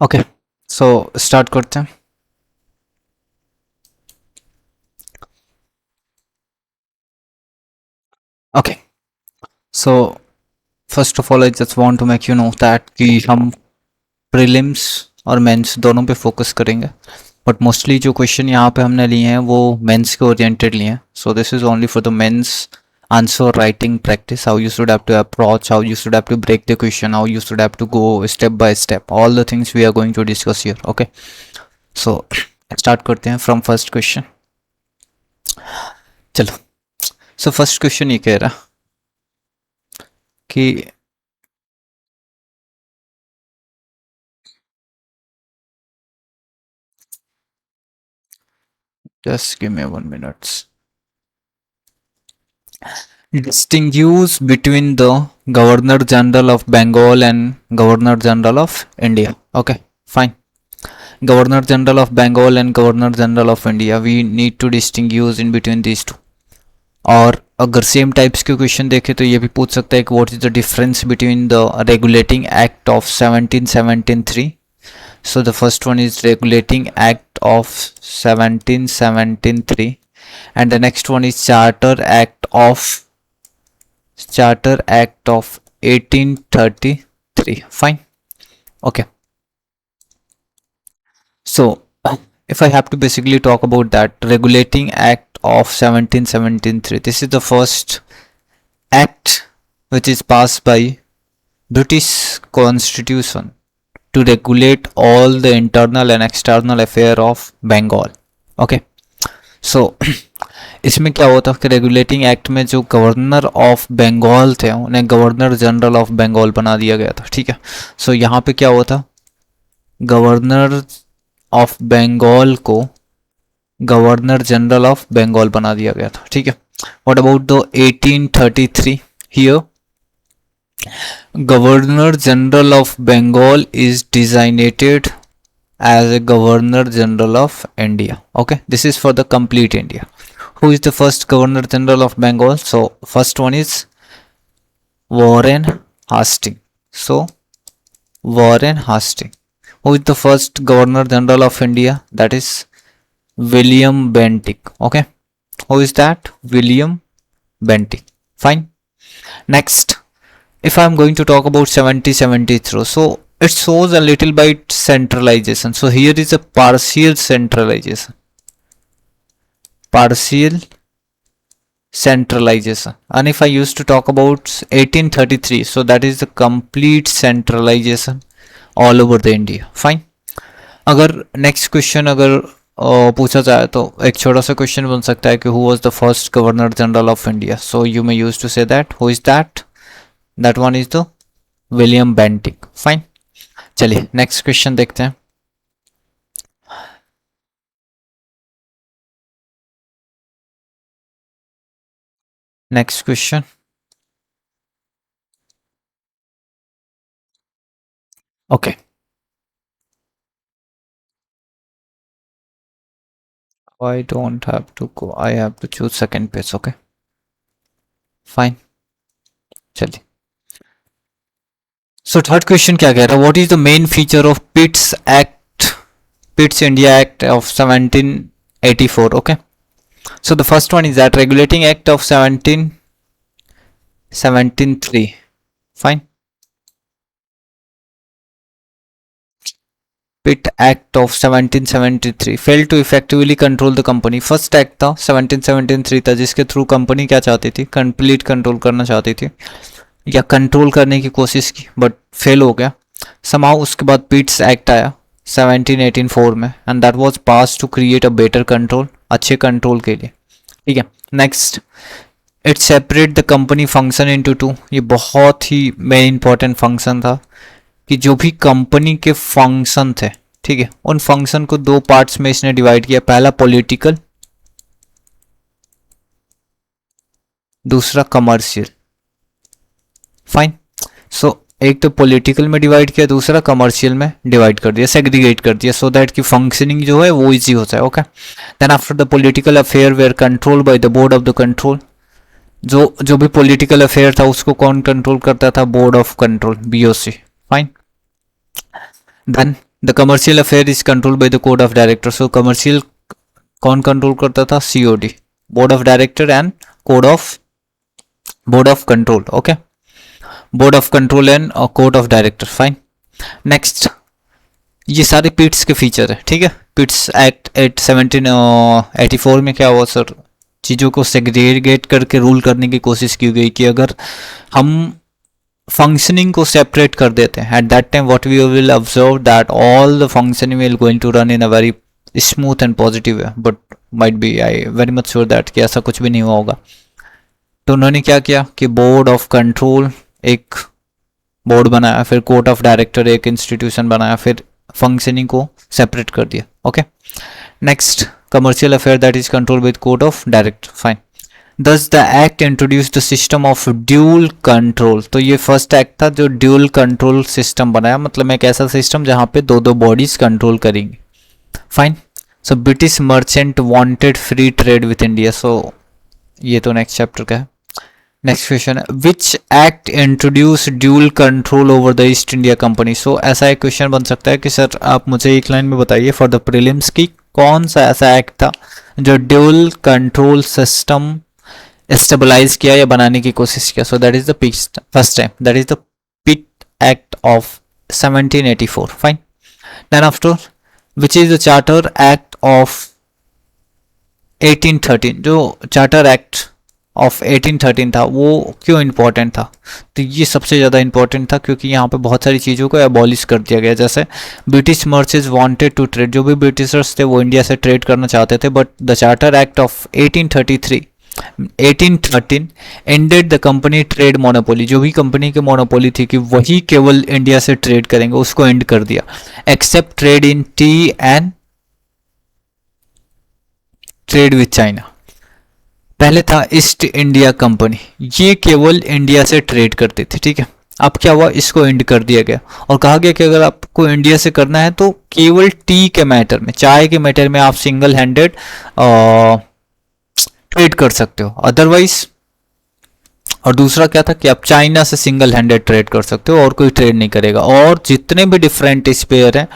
Okay, सो start करते हैं. Okay, so first of all I just want to make you know that कि हम prelims और mains दोनों पे फोकस करेंगे, बट मोस्टली जो क्वेश्चन यहाँ पे हमने लिए हैं वो मेंस के ओरिएंटेड लिए हैं. So this is only for the mains answer writing practice, how you should have to approach, how you should have to break the question, how you should have to go step by step, all the things we are going to discuss here. Okay, so start करते हैं from first question. चलो, so first question ये कह रहा कि just give me 1 minute. Distinguish between the Governor General of Bengal and Governor General of India. Okay, fine. Governor General of Bengal and Governor General of India. We need to distinguish in between these two. और अगर same types के question देखें तो ये भी पूछ सकता है कि what is the difference between the regulating act of 1773. So the first one is regulating act of 1773 and the next one is charter act of 1833. Fine. Okay, so if I have to basically talk about that regulating act of 1773, this is the first act which is passed by British Constitution to regulate all the internal and external affair of Bengal. Okay, so इसमें क्या होता है कि regulating act में जो governor of Bengal थे उन्हें governor general of Bengal बना दिया गया था. ठीक है, सो यहाँ पे क्या हुआ था, गवर्नर ऑफ बंगाल को गवर्नर जनरल ऑफ बंगाल बना दिया गया था. ठीक है, what about the 1833? Here Governor General of Bengal is designated as a Governor General of India. Okay, this is for the complete India. Who is the first Governor General of Bengal? So first one is Warren Hastings. So Warren Hastings. Who is the first Governor General of India? That is William Bentinck. Okay, who is that? William Bentinck. Fine. Next, if I'm going to talk about 7073, so it shows a little bit centralization. So here is a partial centralization. And if I used to talk about 1833, so that is the complete centralization all over the India. Fine. अगर next question अगर पूछा जाए तो एक छोटा सा question बन सकता है कि who was the first governor general of India. So you may use to say that who is that. That one is the William Bentinck. Fine. चलिए नेक्स्ट क्वेश्चन देखते हैं. Next question. Okay, I don't have to go, I have to choose second page. Okay, fine. चलिए, so third question क्या कह रहा है, what is the main feature of Pitt's India act of 1784. Okay, so the first one is that regulating act of 1773. Fine. Pitt Act of 1773 failed to effectively control the company. First act था 1773 था जिसके through company क्या चाहती थी, complete control करना चाहती थी या कंट्रोल करने की कोशिश की, बट फेल हो गया. समाउ उसके बाद पिट्स एक्ट आया 1784 में and that was pass to create a better control, अच्छे कंट्रोल के लिए. ठीक है, next, it separate the company function into two. ये बहुत ही मेन इंपॉर्टेंट फंक्शन था कि जो भी कंपनी के फंक्शन थे, ठीक है, उन फंक्शन को दो पार्ट्स में इसने डिवाइड किया. पहला पॉलिटिकल, दूसरा कमर्शियल. फाइन. सो एक तो पॉलिटिकल में डिवाइड किया, दूसरा कमर्शियल में डिवाइड कर दिया, सेग्रीगेट कर दिया, सो दैट की फंक्शनिंग जो है वो इजी हो जाए. Okay, then after the political affair were control by the board of the control. जो भी पॉलिटिकल अफेयर था उसको कौन कंट्रोल करता था, board of control, BOC. Fine. Then the commercial affair is control by the code of director. So commercial कौन control करता था? COD, board of director and board of control. Okay, board of control and code of director. Fine. Next, ये सारे पिट्स के feature है. ठीक है, पिट्स act 1784 में क्या हुआ सर? चीज़ों को सेग्रीगेट करके रूल करने की कोशिश की गई कि अगर हम फंक्शनिंग को सेपरेट कर देते हैं, at that time what we will observe that all the functioning will going to run in a very smooth and positive way. But might be, I very much sure that कि ऐसा कुछ भी नहीं हुआ होगा. तो उन्होंने क्या किया कि बोर्ड ऑफ कंट्रोल एक बोर्ड बनाया, फिर कोर्ट ऑफ डायरेक्टर एक इंस्टीट्यूशन बनाया, फिर फंक्शनिंग को सेपरेट कर दिया. Okay. Next, commercial affair that is control with court of director. Fine. Thus the act introduced the system of dual control. तो ये फर्स्ट एक्ट था जो ड्यूल कंट्रोल सिस्टम बनाया, मतलब एक ऐसा सिस्टम जहाँ पे दो दो बॉडीज कंट्रोल करेंगी. Fine. So British merchant wanted free trade with India. So ये तो नेक्स्ट चैप्टर का है. नेक्स्ट क्वेश्चन है, which act introduce dual control over the East India company. So ऐसा एक क्वेश्चन बन सकता है कि सर आप मुझे एक लाइन में बताइए फॉर द प्रीलिम्स की कौन सा ऐसा एक्ट था जो ड्यूल कंट्रोल सिस्टम स्टेबलाइज किया या बनाने की कोशिश किया. So that is the first time, that is the Pitt act of 1784. Fine. Then after, which is the charter act of 1813. जो चार्टर एक्ट ऑफ 1813 था वो क्यों इंपॉर्टेंट था? तो ये सबसे ज़्यादा इंपॉर्टेंट था क्योंकि यहाँ पे बहुत सारी चीज़ों को एबॉलिश कर दिया गया. जैसे British merchants wanted to trade, जो भी ब्रिटिशर्स थे वो इंडिया से ट्रेड करना चाहते थे, but the charter act of 1813 ended the company trade monopoly. जो भी कंपनी की मोनोपोली थी कि वही केवल इंडिया से ट्रेड करेंगे, उसको एंड कर दिया. Except trade in tea and trade with China. पहले था ईस्ट इंडिया कंपनी, ये केवल इंडिया से ट्रेड करती थी. ठीक है, अब क्या हुआ, इसको एंड कर दिया गया और कहा गया कि अगर आपको इंडिया से करना है तो केवल टी के मैटर में, चाय के मैटर में आप सिंगल हैंडेड ट्रेड कर सकते हो, अदरवाइज. और दूसरा क्या था कि आप चाइना से सिंगल हैंडेड ट्रेड कर सकते हो और कोई ट्रेड नहीं करेगा. और जितने भी डिफरेंट स्पेयर हैं,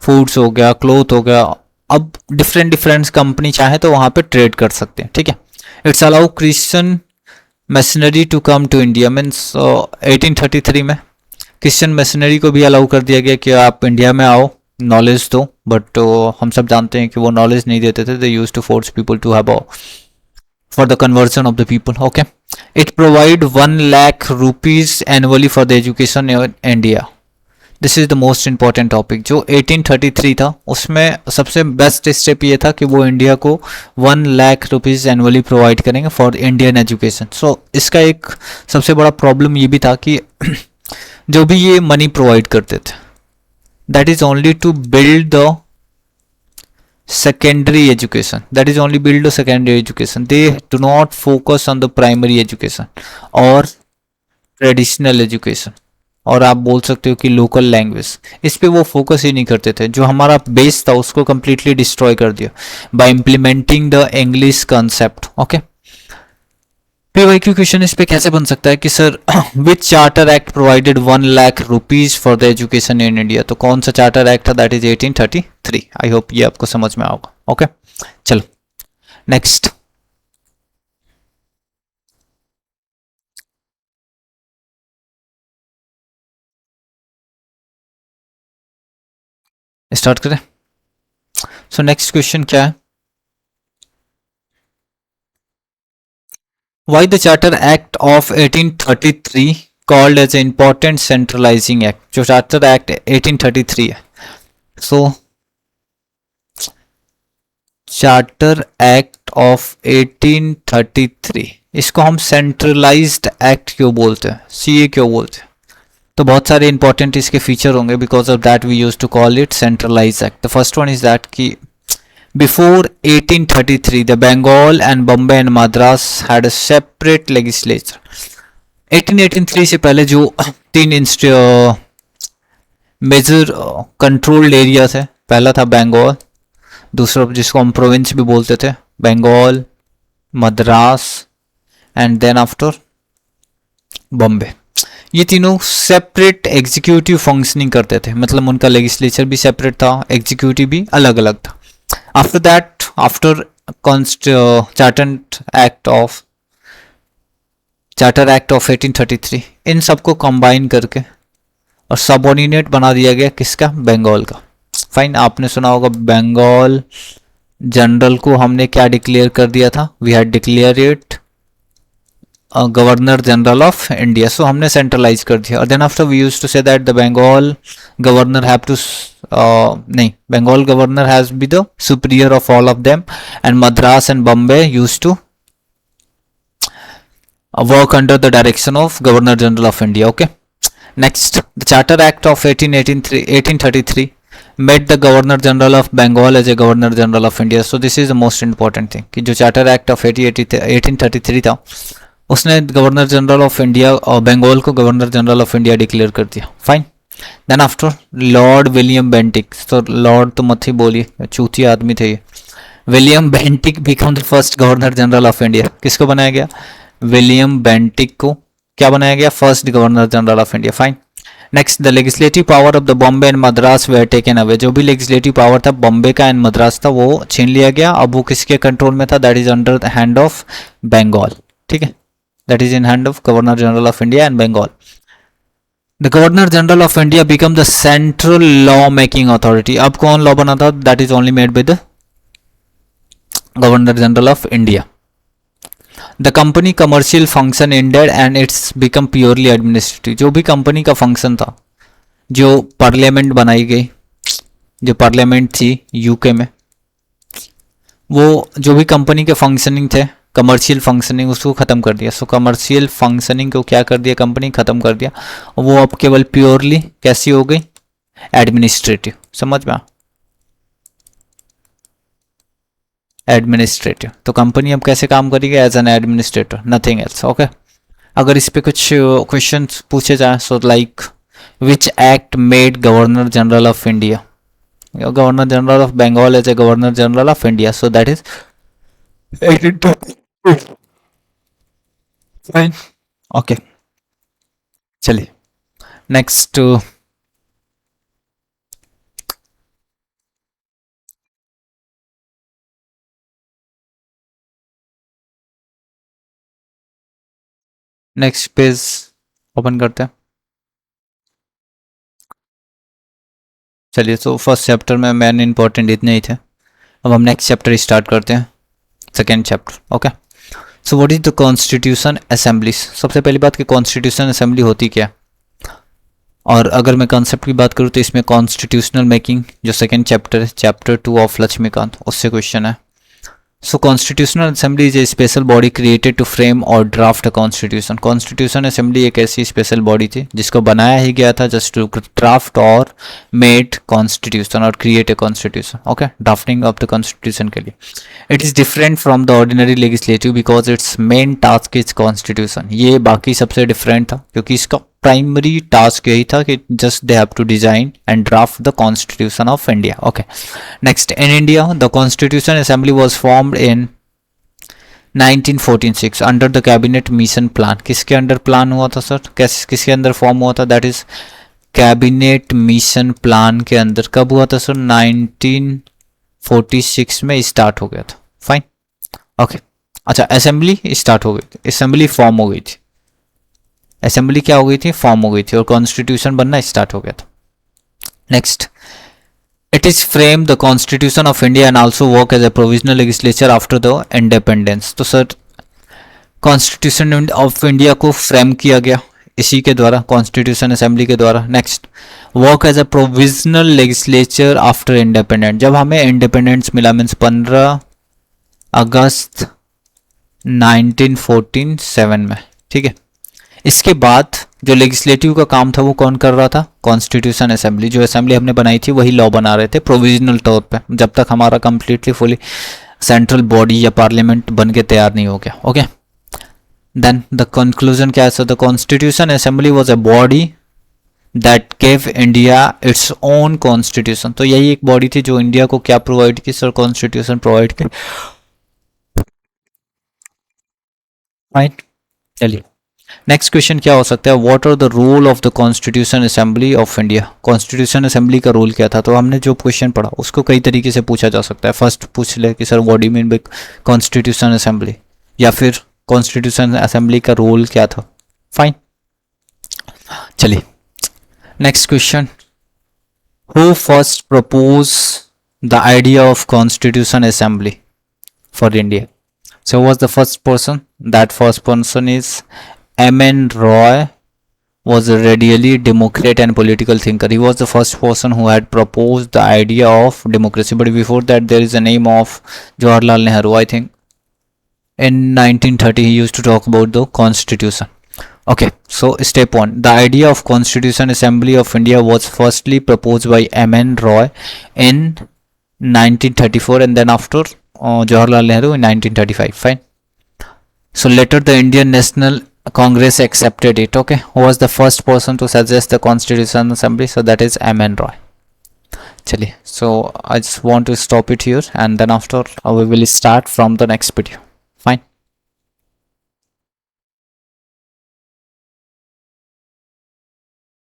फूड्स हो गया, क्लोथ हो गया, अब डिफरेंट कंपनी चाहे तो वहां पे ट्रेड कर सकते हैं. ठीक है. It's allow Christian machinery to come to India. Means 1833 में क्रिश्चियन मशीनरी को भी अलाउ कर दिया गया कि आप इंडिया में आओ, नॉलेज दो. बट हम सब जानते हैं कि वो नॉलेज नहीं देते थे. They used to force people to have for the conversion of the people. Okay, it provide 1 lakh rupees annually for the education in India. This is the most important topic. जो 1833 था उसमें सबसे best step ये था कि वो India को 1 lakh rupees annually provide करेंगे फॉर इंडियन एजुकेशन. सो इसका एक सबसे बड़ा प्रॉब्लम ये भी था कि जो भी ये मनी प्रोवाइड करते थे, that is only to build the secondary education, that is only build a secondary education. They do not focus on the primary education or traditional education, और आप बोल सकते हो कि लोकल लैंग्वेज, इस पे वो फोकस ही नहीं करते थे. जो हमारा बेस था उसको कंप्लीटली डिस्ट्रॉय कर दिया bye implementing the English concept. Okay, PYQ question इस पे कैसे बन सकता है कि sir which charter act provided 1 lakh rupees for the education in India. तो कौन सा चार्टर एक्ट था? That is 1833. आई होप ये आपको समझ में आएगा. ओके, चलो नेक्स्ट. स्टार्ट करें. सो नेक्स्ट क्वेश्चन क्या है? Why the Charter Act of 1833 called as an important centralizing act. जो Charter Act 1833 है. So Charter Act of 1833 इसको हम सेंट्रलाइज्ड एक्ट क्यों बोलते हैं, CA क्यों बोलते हैं? तो बहुत सारे इंपॉर्टेंट इसके फीचर होंगे. Because of that we use to call it centralised act. The first one is that कि before 1833 the Bengal and Bombay and Madras had a separate legislature. 1883 से पहले जो 3 मेजर कंट्रोल्ड एरिया थे, पहला था बंगाल, दूसरा जिसको हम प्रोविंस भी बोलते थे, Bengal, Madras and then after Bombay. ये तीनों सेपरेट एग्जीक्यूटिव फंक्शनिंग करते थे, मतलब उनका लेजिस्लेचर भी सेपरेट था, एग्जीक्यूटिव भी अलग अलग था. After that, after charter act of 1833, इन सबको कंबाइन करके और सबऑर्डिनेट बना दिया गया किसका, बंगाल का. फाइन, आपने सुना होगा बंगाल जनरल को हमने क्या डिक्लेयर कर दिया था, we had declare it governor general of India. So हमने सेंट्रलाइज कर दिया. और then after we use to say that the Bengal governor have to नहीं, Bengal governor has be the superior of all of them, and Madras and Bombay use to work under the direction of Governor General of India. Okay. Next, the Charter Act of 1833 made the Governor General of Bengal as a Governor General of India. So this is the most important thing कि जो Charter Act of 1833 था, उसने governor general of India और बंगाल को governor general of India declare कर दिया. Fine. Then after Lord William Bentinck, तो Lord तो मत ही बोलिए, चूती आदमी थे ये. William Bentinck become the first governor general of India. किसको बनाया गया, विलियम बेंटिक को क्या बनाया गया, first governor general of India. Fine. Next, the legislative power of the Bombay and Madras were taken away. जो भी लेजिस्लेटिव पावर था बॉम्बे का एंड मद्रास था वो छीन लिया गया. अब वो किसके कंट्रोल में था, that is under the hand of Bengal. ठीक है, that is in hand of governor general of India and Bengal. The governor general of India become the central law making authority. अब कौन लॉ बना था, that is only made by the governor general of India. The company commercial function ended and it's become purely administrative. जो भी company का function था, जो parliament बनाई गई, जो पार्लियामेंट थी यूके में, वो जो भी कंपनी के फंक्शनिंग थे, कमर्शियल फंक्शनिंग, उसको ख़त्म कर दिया. सो कमर्शियल फंक्शनिंग को क्या कर दिया, कंपनी ख़त्म कर दिया. वो अब केवल प्योरली कैसी हो गई, एडमिनिस्ट्रेटिव. समझ में, एडमिनिस्ट्रेटिव. तो कंपनी अब कैसे काम करेगी, as an administrator, nothing else. Okay. अगर इस पे कुछ क्वेश्चन पूछे जाए, so like which act made governor general of India, governor general of Bengal as a governor general of India, so that is 1822. Fine. Okay, चलिए नेक्स्ट. नेक्स्ट पेज ओपन करते हैं. चलिए, तो फर्स्ट चैप्टर में मेन इंपॉर्टेंट इतने ही थे. अब हम नेक्स्ट चैप्टर स्टार्ट करते हैं, second chapter. Okay. So what is the constitution assembly. सबसे पहली बात कि कॉन्स्टिट्यूशन असेंबली होती क्या है, और अगर मैं कॉन्सेप्ट की बात करूँ तो इसमें कॉन्स्टिट्यूशनल मेकिंग जो सेकेंड चैप्टर है, चैप्टर 2 ऑफ लक्ष्मीकांत, उससे क्वेश्चन है. So constitutional assembly is a special body created to frame or draft a constitution. Constitution assembly एक ऐसी special body थी जिसको बनाया ही गया था just to draft or made constitution or create a constitution. Okay, drafting of the constitution के लिए. It is different from the ordinary legislative because its main task is constitution. ये बाकी सबसे different था क्योंकि इसका प्राइमरी टास्क यही था कि just they have to design and draft the constitution of India. Okay. Next, in India the constitution assembly was formed in 1946 under the cabinet mission plan. किसके अंडर प्लान हुआ था सर, किसके अंदर फॉर्म हुआ था, that is cabinet mission plan के अंदर. कब हुआ था सर, 1946 में स्टार्ट हो गया था. फाइन. ओके. अच्छा, असेंबली स्टार्ट हो गई थी, असेंबली फॉर्म हो गई थी, असेंबली क्या हो गई थी, फॉर्म हो गई थी, और कॉन्स्टिट्यूशन बनना स्टार्ट हो गया था. Next, it is frame the constitution of India and also work as a provisional legislature after the independence. तो सर कॉन्स्टिट्यूशन ऑफ इंडिया को फ्रेम किया गया इसी के द्वारा, कॉन्स्टिट्यूशन असेंबली के द्वारा. Next, work as a provisional legislature after independence. जब हमें इंडिपेंडेंस मिला मीन्स 15 अगस्त 1947 में. ठीक है. इसके बाद जो लेजिस्लेटिव का काम था वो कौन कर रहा था, कॉन्स्टिट्यूशन असेंबली. जो असेंबली हमने बनाई थी वही लॉ बना रहे थे प्रोविजनल तौर पे, जब तक हमारा कंप्लीटली फुली सेंट्रल बॉडी या पार्लियामेंट बन के तैयार नहीं हो गया. ओके. देन द कंक्लूजन क्या है, so the constitution assembly was a body that gave India its own constitution. तो यही एक बॉडी थी जो इंडिया को क्या प्रोवाइड की सर, कॉन्स्टिट्यूशन प्रोवाइड की. राइट. चलिए, नेक्स्ट क्वेश्चन क्या हो सकता है, what are the role of the constitution assembly of India. Constitution assembly का रोल क्या था, तो हमने जो क्वेश्चन पढ़ा उसको कई तरीके से पूछा जा सकता है। फर्स्ट पूछ ले कि sir what do you mean by constitution assembly, या फिर कॉन्स्टिट्यूशन असेंबली का रोल क्या था। फाइन, चलिए next question, who first propose the idea of constitution assembly for India. So who was the first person? That first person is M.N. Roy. Was a radially democrat and political thinker. He was the first person who had proposed the idea of democracy. But before that, there is a name of Jawaharlal Nehru. I think in 1930 he used to talk about the constitution. Okay, so step one. The idea of Constitution Assembly of India was firstly proposed by M.N. Roy in 1934, and then after Jawaharlal Nehru in 1935. Fine. So later the Indian National Congress accepted it. Okay, who was the first person to suggest the Constitution Assembly? So that is M.N. Roy. Chaliye, so I just want to stop it here, and then after we will start from the next video.